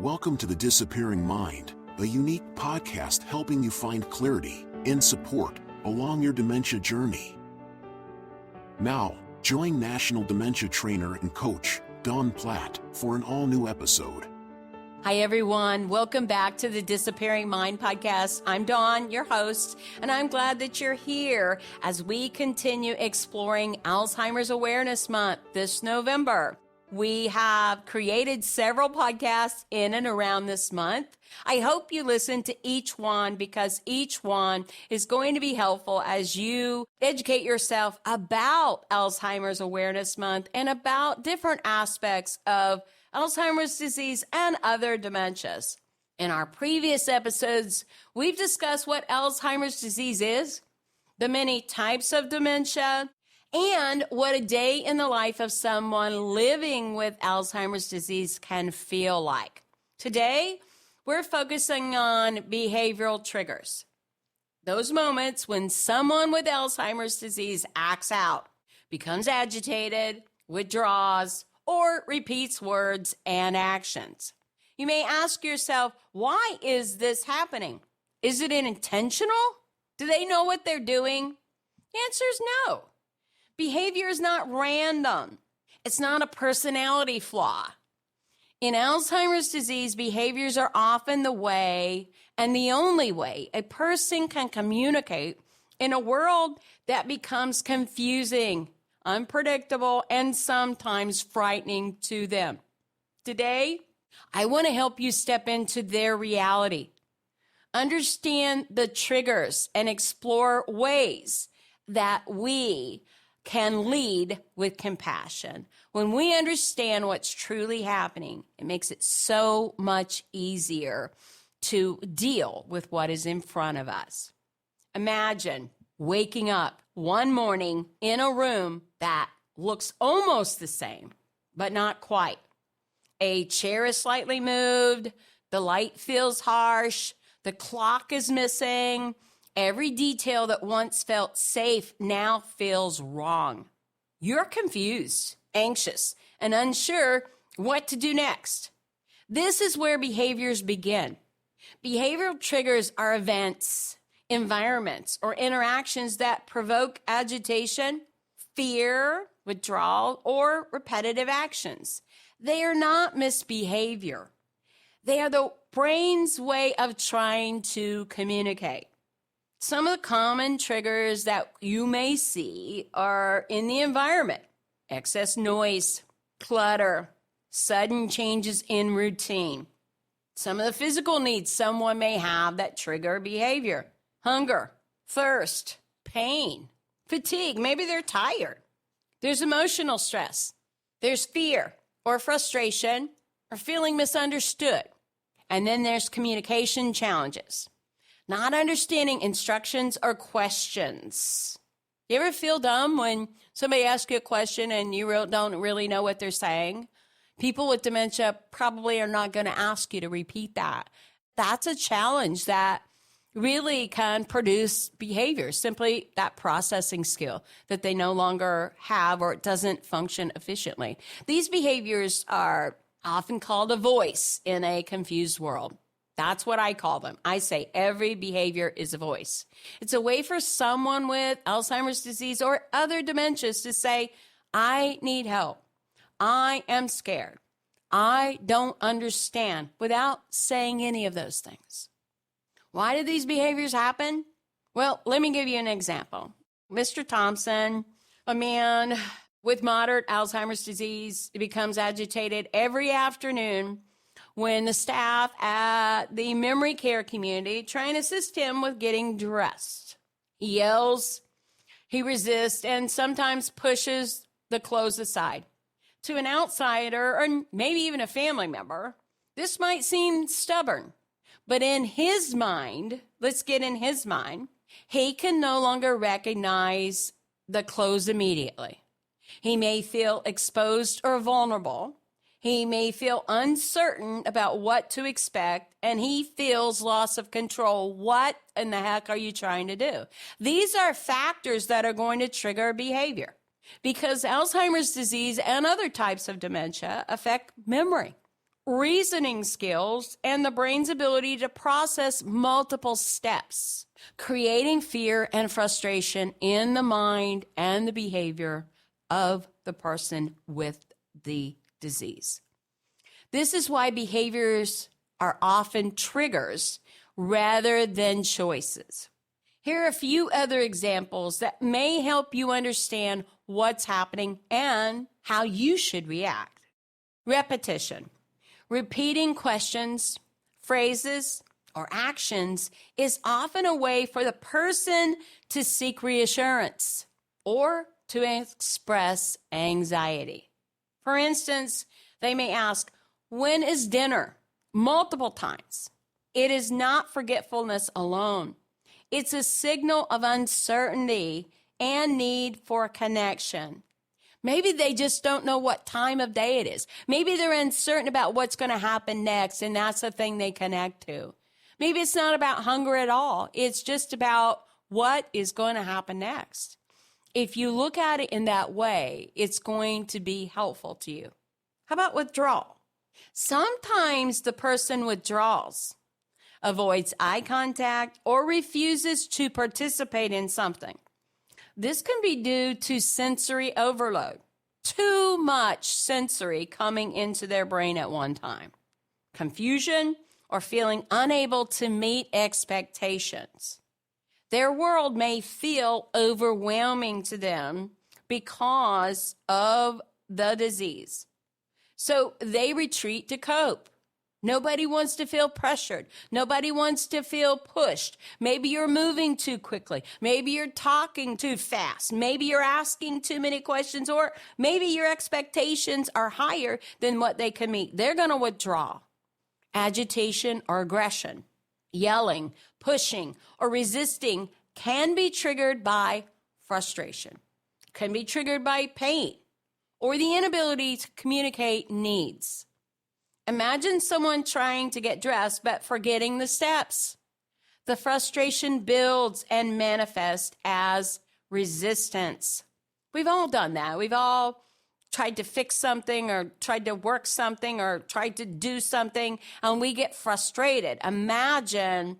Welcome to The Disappearing Mind, a unique podcast helping you find clarity and support along your dementia journey. Now, join National Dementia Trainer and Coach Dawn Platt for an all-new episode. Hi, everyone. Welcome back to the Disappearing Mind podcast. I'm Dawn, your host, and I'm glad that you're here as we continue exploring Alzheimer's Awareness Month this November. We have created several podcasts in and around this month. I hope you listen to each one because each one is going to be helpful as you educate yourself about Alzheimer's Awareness Month and about different aspects of Alzheimer's disease and other dementias. In our previous episodes, we've discussed what Alzheimer's disease is, the many types of dementia, and what a day in the life of someone living with Alzheimer's disease can feel like. Today, we're focusing on behavioral triggers. Those moments when someone with Alzheimer's disease acts out, becomes agitated, withdraws, or repeats words and actions. You may ask yourself, why is this happening? Is it intentional? Do they know what they're doing? The answer is no. Behavior is not random. It's not a personality flaw. In Alzheimer's disease, behaviors are often the way and the only way a person can communicate in a world that becomes confusing, unpredictable, and sometimes frightening to them. Today, I want to help you step into their reality, understand the triggers, and explore ways that we can lead with compassion. When we understand what's truly happening, it makes it so much easier to deal with what is in front of us. Imagine waking up one morning in a room that looks almost the same, but not quite. A chair is slightly moved, the light feels harsh, the clock is missing. Every detail that once felt safe now feels wrong. You're confused, anxious, and unsure what to do next. This is where behaviors begin. Behavioral triggers are events, environments, or interactions that provoke agitation, fear, withdrawal, or repetitive actions. They are not misbehavior. They are the brain's way of trying to communicate. Some of the common triggers that you may see are in the environment: excess noise, clutter, sudden changes in routine. Some of the physical needs someone may have that trigger behavior: hunger, thirst, pain, fatigue. Maybe they're tired. There's emotional stress. There's fear or frustration or feeling misunderstood. And then there's communication challenges. Not understanding instructions or questions. You ever feel dumb when somebody asks you a question and you don't really know what they're saying? People with dementia probably are not going to ask you to repeat that. That's a challenge that really can produce behavior, simply that processing skill that they no longer have or it doesn't function efficiently. These behaviors are often called a voice in a confused world. That's what I call them. I say every behavior is a voice. It's a way for someone with Alzheimer's disease or other dementias to say, I need help. I am scared. I don't understand, without saying any of those things. Why do these behaviors happen? Well, let me give you an example. Mr. Thompson, a man with moderate Alzheimer's disease, becomes agitated every afternoon when the staff at the memory care community try and assist him with getting dressed. He yells, he resists, and sometimes pushes the clothes aside. To an outsider, or maybe even a family member, this might seem stubborn. But in his mind, let's get in his mind, he can no longer recognize the clothes immediately. He may feel exposed or vulnerable. He may feel uncertain about what to expect, and he feels loss of control. What in the heck are you trying to do? These are factors that are going to trigger behavior because Alzheimer's disease and other types of dementia affect memory, reasoning skills, and the brain's ability to process multiple steps, creating fear and frustration in the mind and the behavior of the person with the disease. This is why behaviors are often triggers rather than choices. Here are a few other examples that may help you understand what's happening and how you should react. Repetition. Repeating questions, phrases, or actions is often a way for the person to seek reassurance or to express anxiety. For instance, they may ask, "When is dinner?" multiple times. It is not forgetfulness alone. It's a signal of uncertainty and need for connection. Maybe they just don't know what time of day it is. Maybe they're uncertain about what's going to happen next, and that's the thing they connect to. Maybe it's not about hunger at all. It's just about what is going to happen next. If you look at it in that way, it's going to be helpful to you. How about withdrawal? Sometimes the person withdraws, avoids eye contact, or refuses to participate in something. This can be due to sensory overload, too much sensory coming into their brain at one time, confusion, or feeling unable to meet expectations. Their world may feel overwhelming to them because of the disease. So they retreat to cope. Nobody wants to feel pressured. Nobody wants to feel pushed. Maybe you're moving too quickly. Maybe you're talking too fast. Maybe you're asking too many questions, or maybe your expectations are higher than what they can meet. They're going to withdraw. Agitation or aggression, yelling, pushing, or resisting can be triggered by frustration, can be triggered by pain, or the inability to communicate needs. Imagine someone trying to get dressed but forgetting the steps. The frustration builds and manifests as resistance. We've all done that. We've all tried to fix something or tried to work something or tried to do something, and we get frustrated. Imagine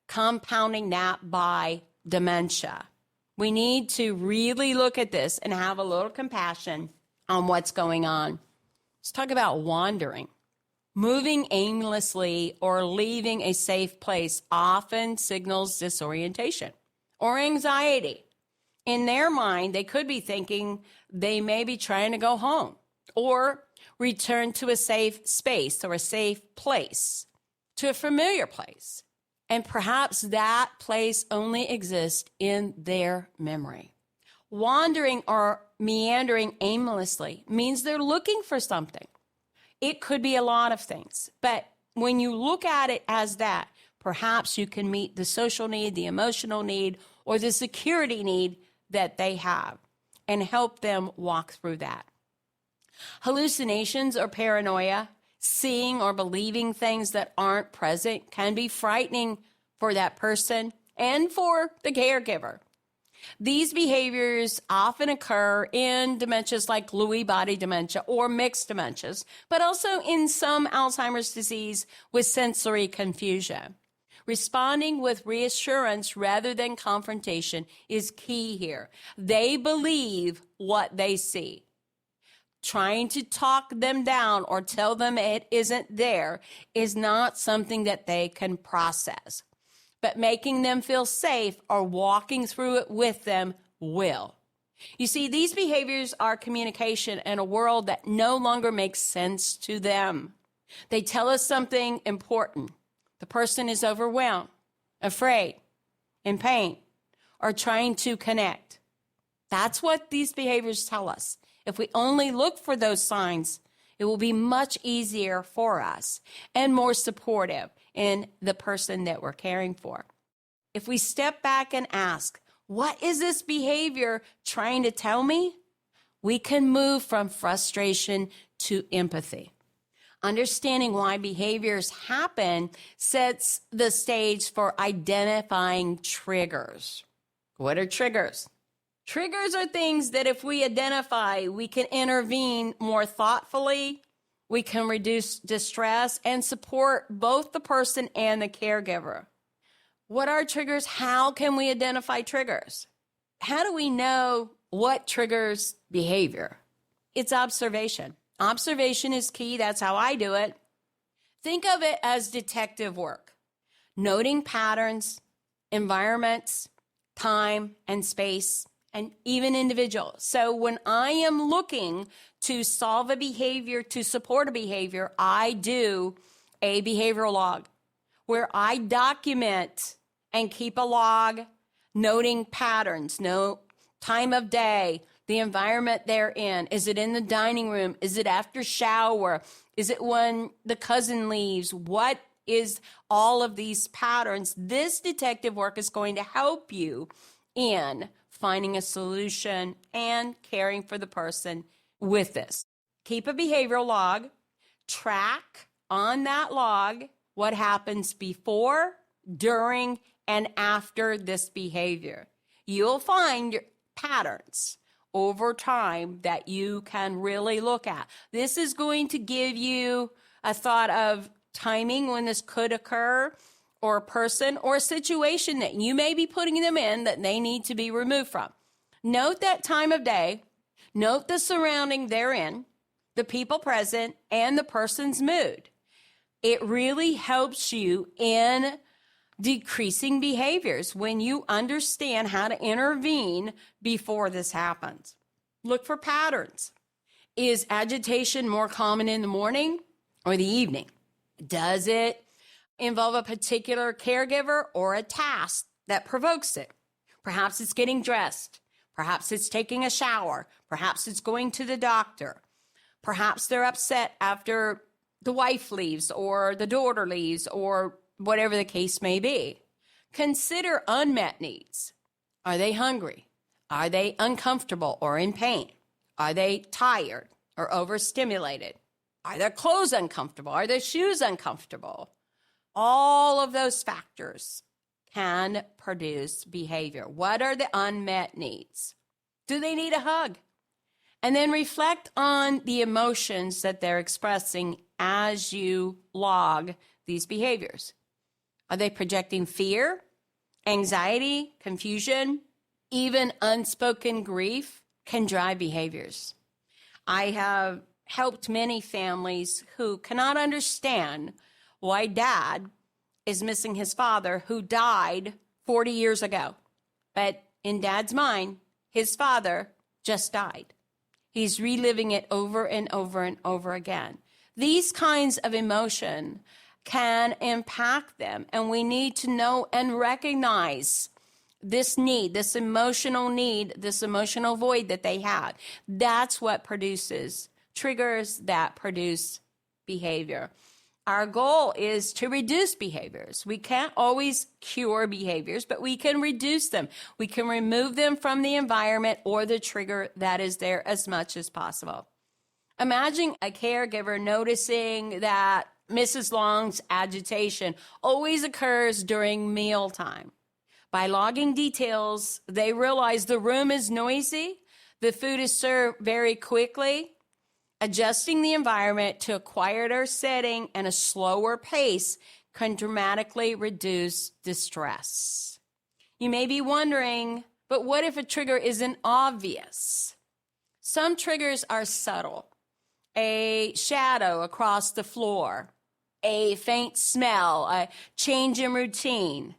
compounding that by dementia. We need to really look at this and have a little compassion on what's going on. Let's talk about wandering. Moving aimlessly or leaving a safe place often signals disorientation or anxiety. In their mind, they could be thinking they may be trying to go home or return to a safe space or a safe place, to a familiar place. And perhaps that place only exists in their memory. Wandering or meandering aimlessly means they're looking for something. It could be a lot of things, but when you look at it as that, perhaps you can meet the social need, the emotional need, or the security need that they have and help them walk through that. Hallucinations or paranoia, seeing or believing things that aren't present, can be frightening for that person and for the caregiver. These behaviors often occur in dementias like Lewy body dementia or mixed dementias, but also in some Alzheimer's disease with sensory confusion. Responding with reassurance rather than confrontation is key here. They believe what they see. Trying to talk them down or tell them it isn't there is not something that they can process. But making them feel safe or walking through it with them will. You see, these behaviors are communication in a world that no longer makes sense to them. They tell us something important. The person is overwhelmed, afraid, in pain, or trying to connect. That's what these behaviors tell us. If we only look for those signs, it will be much easier for us and more supportive in the person that we're caring for. If we step back and ask, what is this behavior trying to tell me? We can move from frustration to empathy. Understanding why behaviors happen sets the stage for identifying triggers. What are triggers? Triggers are things that if we identify, we can intervene more thoughtfully, We can reduce distress and support both the person and the caregiver. What are triggers? How can we identify triggers? How do we know what triggers behavior? It's observation. Observation is key. That's how I do it. Think of it as detective work, noting patterns, environments, time and space, and even individuals. So when I am looking to solve a behavior, to support a behavior, I do a behavioral log where I document and keep a log, noting patterns, time of day, the environment they're in. Is it in the dining room? Is it after shower? Is it when the cousin leaves? What is all of these patterns? This detective work is going to help you in finding a solution and caring for the person with this. Keep a behavioral log, track on that log what happens before, during, and after this behavior. You'll find patterns over time that you can really look at. This is going to give you a thought of timing when this could occur, or a person or a situation that you may be putting them in that they need to be removed from. Note that time of day, note the surrounding they're in, the people present, and the person's mood. It really helps you in decreasing behaviors when you understand how to intervene before this happens. Look for patterns. Is agitation more common in the morning or the evening? Does it involve a particular caregiver or a task that provokes it? Perhaps it's getting dressed. Perhaps it's taking a shower. Perhaps it's going to the doctor. Perhaps they're upset after the wife leaves or the daughter leaves or whatever the case may be. Consider unmet needs. Are they hungry? Are they uncomfortable or in pain? Are they tired or overstimulated? Are their clothes uncomfortable? Are their shoes uncomfortable? All of those factors can produce behavior. What are the unmet needs? Do they need a hug? And then reflect on the emotions that they're expressing as you log these behaviors. Are they projecting fear, anxiety, confusion, even unspoken grief can drive behaviors? I have helped many families who cannot understand why dad is missing his father who died 40 years ago. But in dad's mind, his father just died. He's reliving it over and over and over again. These kinds of emotion can impact them, and we need to know and recognize this need, this emotional need, this emotional void that they had. That's what produces triggers that produce behavior. Our goal is to reduce behaviors. We can't always cure behaviors, but we can reduce them. We can remove them from the environment or the trigger that is there as much as possible. Imagine a caregiver noticing that Mrs. Long's agitation always occurs during mealtime. By logging details, they realize the room is noisy, the food is served very quickly. Adjusting the environment to a quieter setting and a slower pace can dramatically reduce distress. You may be wondering, but what if a trigger isn't obvious? Some triggers are subtle. A shadow across the floor, a faint smell, a change in routine.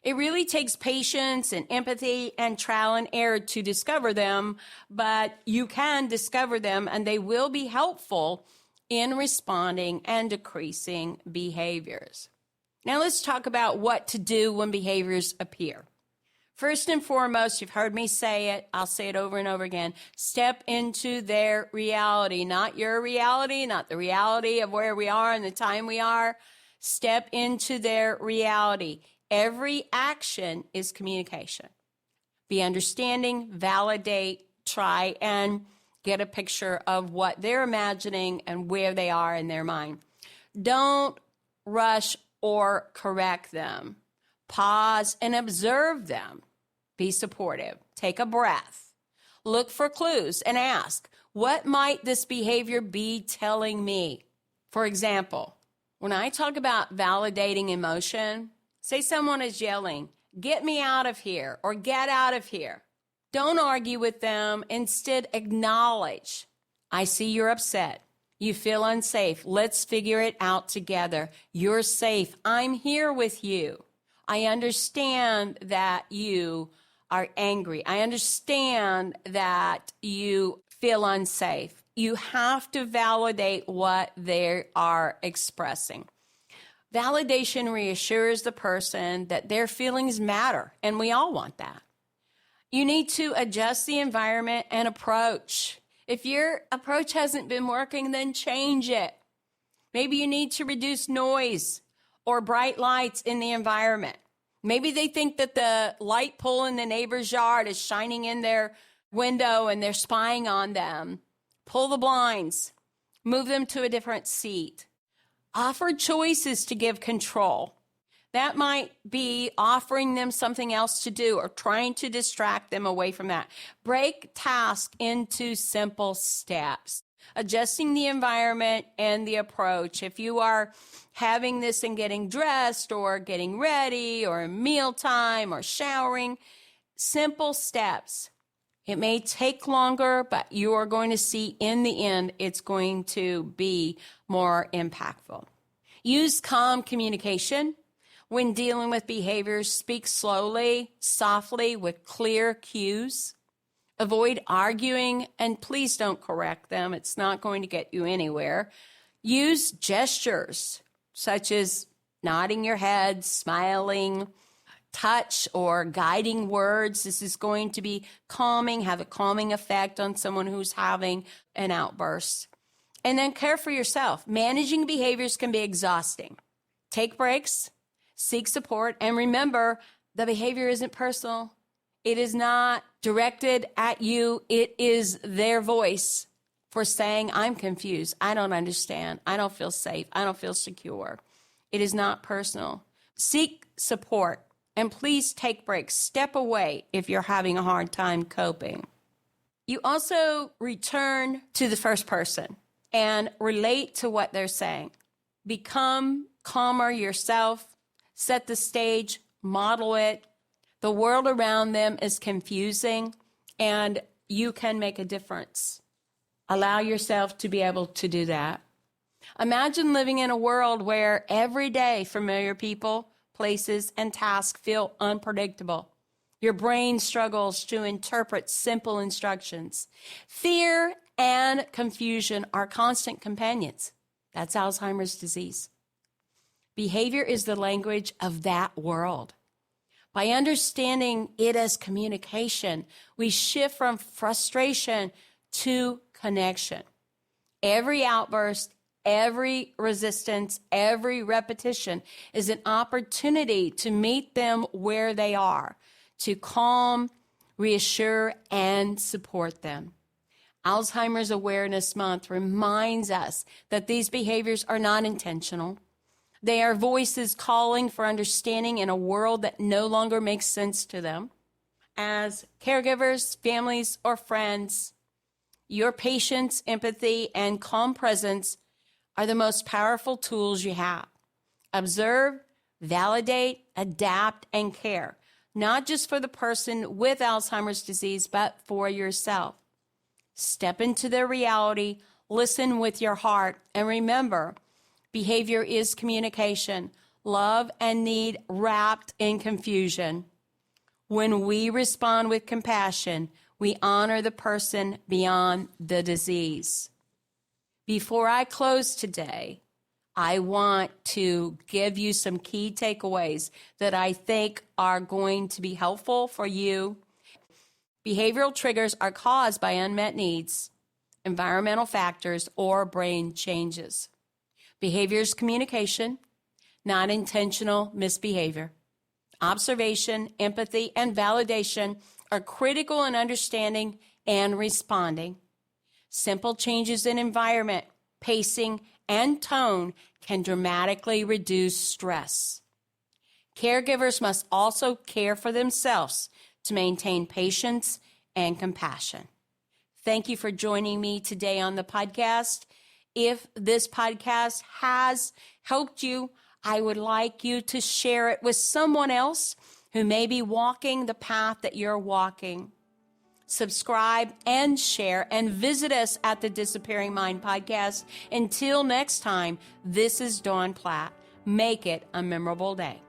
It really takes patience and empathy and trial and error to discover them, but you can discover them and they will be helpful in responding and decreasing behaviors. Now let's talk about what to do when behaviors appear. First and foremost, you've heard me say it, I'll say it over and over again, step into their reality, not your reality, not the reality of where we are and the time we are. Step into their reality. Every action is communication. Be understanding, validate, try and get a picture of what they're imagining and where they are in their mind. Don't rush or correct them. Pause and observe them. Be supportive. Take a breath. Look for clues and ask, what might this behavior be telling me? For example, when I talk about validating emotion, say someone is yelling, "Get me out of here," or "Get out of here." Don't argue with them. Instead, acknowledge, "I see you're upset. You feel unsafe. Let's figure it out together. You're safe. I'm here with you. I understand that you are angry. I understand that you feel unsafe." You have to validate what they are expressing. Validation reassures the person that their feelings matter, and we all want that. You need to adjust the environment and approach. If your approach hasn't been working, then change it. Maybe you need to reduce noise or bright lights in the environment. Maybe they think that the light pole in the neighbor's yard is shining in their window and they're spying on them. Pull the blinds, move them to a different seat. Offer choices to give control. That might be offering them something else to do or trying to distract them away from that. Break tasks into simple steps. Adjusting the environment and the approach. If you are having this and getting dressed or getting ready or mealtime or showering, simple steps. It may take longer, but you are going to see in the end, it's going to be more impactful. Use calm communication. When dealing with behaviors, speak slowly, softly, with clear cues. Avoid arguing, and please don't correct them. It's not going to get you anywhere. Use gestures, such as nodding your head, smiling, touch, or guiding words. This is going to be calming, have a calming effect on someone who's having an outburst. And then care for yourself. Managing behaviors can be exhausting. Take breaks, seek support, and remember, the behavior isn't personal. It is not directed at you. It is their voice for saying, "I'm confused. I don't understand. I don't feel safe. I don't feel secure." It is not personal. Seek support. And please take breaks. Step away if you're having a hard time coping. You also return to the first person and relate to what they're saying. Become calmer yourself. Set the stage. Model it. The world around them is confusing, and you can make a difference. Allow yourself to be able to do that. Imagine living in a world where every day familiar people, places, and tasks feel unpredictable. Your brain struggles to interpret simple instructions. Fear and confusion are constant companions. That's Alzheimer's disease. Behavior is the language of that world. By understanding it as communication, we shift from frustration to connection. Every outburst, every resistance, every repetition is an opportunity to meet them where they are, to calm, reassure, and support them. Alzheimer's Awareness Month reminds us that these behaviors are not intentional. They are voices calling for understanding in a world that no longer makes sense to them. As caregivers, families, or friends, your patience, empathy, and calm presence are the most powerful tools you have. Observe, validate, adapt, and care, not just for the person with Alzheimer's disease, but for yourself. Step into their reality, listen with your heart, and remember, behavior is communication, love and need wrapped in confusion. When we respond with compassion, we honor the person beyond the disease. Before I close today, I want to give you some key takeaways that I think are going to be helpful for you. Behavioral triggers are caused by unmet needs, environmental factors, or brain changes. Behavior is communication, not intentional misbehavior. Observation, empathy, and validation are critical in understanding and responding. Simple changes in environment, pacing, and tone can dramatically reduce stress. Caregivers must also care for themselves to maintain patience and compassion. Thank you for joining me today on the podcast. If this podcast has helped you, I would like you to share it with someone else who may be walking the path that you're walking. Subscribe and share and visit us at the Disappearing Mind podcast. Until next time, this is Dawn Platt. Make it a memorable day.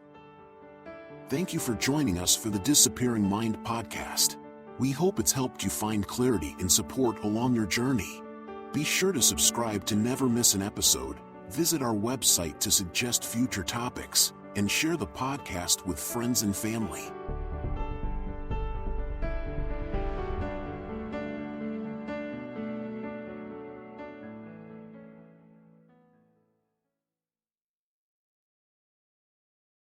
Thank you for joining us for the Disappearing Mind podcast. We hope it's helped you find clarity and support along your journey. Be sure to subscribe to never miss an episode, visit our website to suggest future topics, and share the podcast with friends and family.